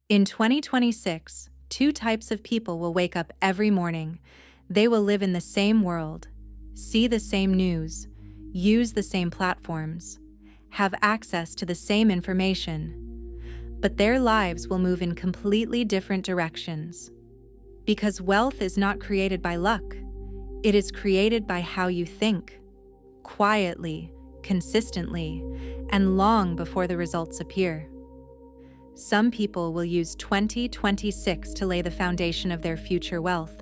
In 2026, two types of people will wake up every morning. They will live in the same world, see the same news, use the same platforms, have access to the same information, but their lives will move in completely different directions. Because wealth is not created by luck, it is created by how you think, quietly, consistently, and long before the results appear. Some people will use 2026 to lay the foundation of their future wealth.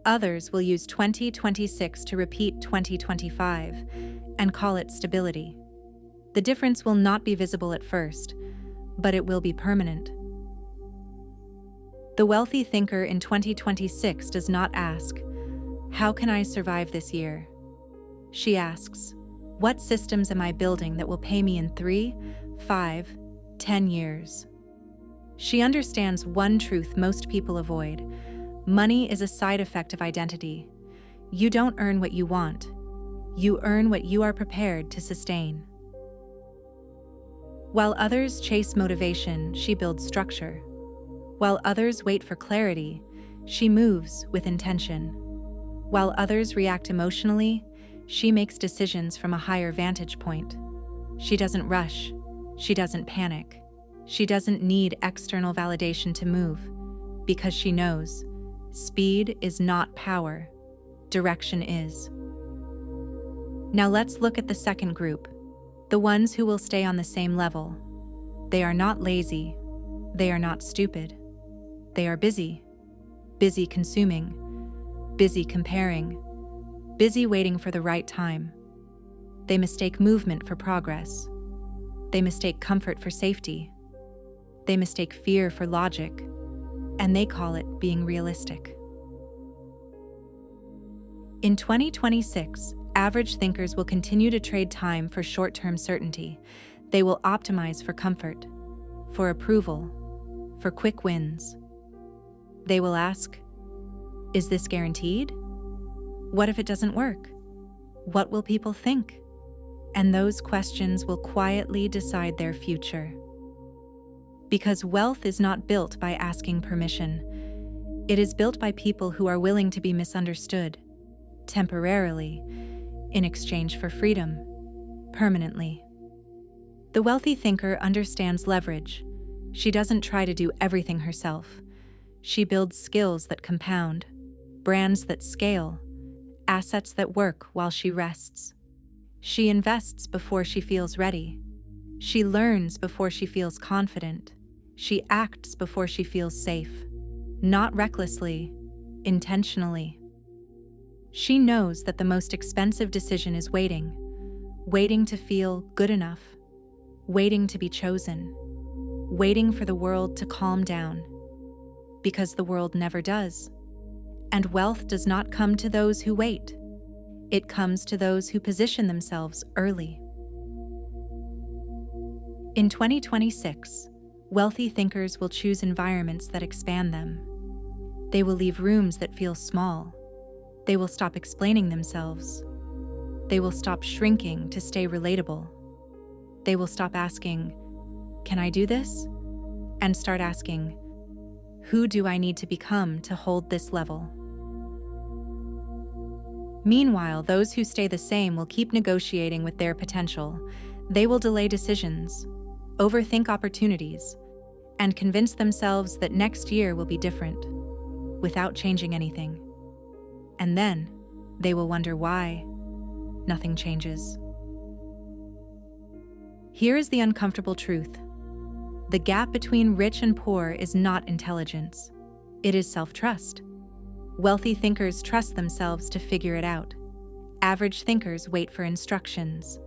Others will use 2026 to repeat 2025 and call it stability. The difference will not be visible at first, but it will be permanent. The wealthy thinker in 2026 does not ask, "How can I survive this year?" She asks, "What systems am I building that will pay me in 3, 5, 10 years?" She understands one truth most people avoid. Money is a side effect of identity. You don't earn what you want. You earn what you are prepared to sustain. While others chase motivation, she builds structure. While others wait for clarity, she moves with intention. While others react emotionally, she makes decisions from a higher vantage point. She doesn't rush. She doesn't panic. She doesn't need external validation to move, because she knows speed is not power, direction is. Now let's look at the second group, the ones who will stay on the same level. They are not lazy. They are not stupid. They are busy. Busy consuming. Busy comparing. Busy waiting for the right time. They mistake movement for progress. They mistake comfort for safety. They mistake fear for logic, and they call it being realistic. In 2026, average thinkers will continue to trade time for short-term certainty. They will optimize for comfort, for approval, for quick wins. They will ask, "Is this guaranteed? What if it doesn't work? What will people think?" And those questions will quietly decide their future. Because wealth is not built by asking permission. It is built by people who are willing to be misunderstood, temporarily, in exchange for freedom, permanently. The wealthy thinker understands leverage. She doesn't try to do everything herself. She builds skills that compound, brands that scale, assets that work while she rests. She invests before she feels ready. She learns before she feels confident. She acts before she feels safe. Not recklessly, intentionally. She knows that the most expensive decision is waiting. Waiting to feel good enough. Waiting to be chosen. Waiting for the world to calm down. Because the world never does. And wealth does not come to those who wait. It comes to those who position themselves early. In 2026, wealthy thinkers will choose environments that expand them. They will leave rooms that feel small. They will stop explaining themselves. They will stop shrinking to stay relatable. They will stop asking, "Can I do this?" and start asking, "Who do I need to become to hold this level?" Meanwhile, those who stay the same will keep negotiating with their potential. They will delay decisions, overthink opportunities, and convince themselves that next year will be different, without changing anything. And then, they will wonder why nothing changes. Here is the uncomfortable truth. The gap between rich and poor is not intelligence. It is self-trust. Wealthy thinkers trust themselves to figure it out. Average thinkers wait for instructions.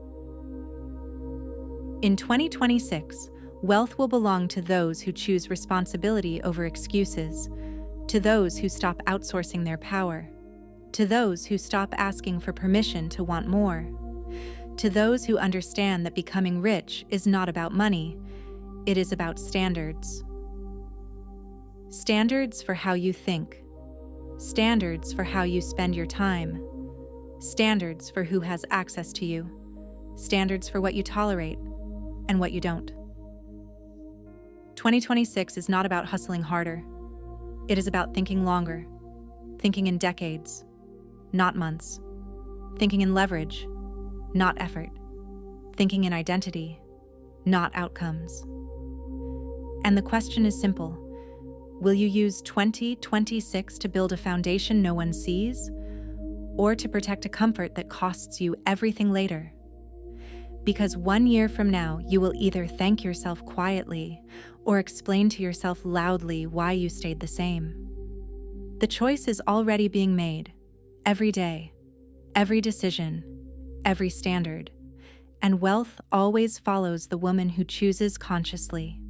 In 2026, wealth will belong to those who choose responsibility over excuses, to those who stop outsourcing their power, to those who stop asking for permission to want more, to those who understand that becoming rich is not about money, it is about standards. Standards for how you think. Standards for how you spend your time. Standards for who has access to you. Standards for what you tolerate and what you don't. 2026 is not about hustling harder. It is about thinking longer, thinking in decades, not months, thinking in leverage, not effort, thinking in identity, not outcomes. And the question is simple. Will you use 2026 to build a foundation no one sees, or to protect a comfort that costs you everything later? Because 1 year from now, you will either thank yourself quietly or explain to yourself loudly why you stayed the same. The choice is already being made, every day, every decision, every standard, and wealth always follows the woman who chooses consciously.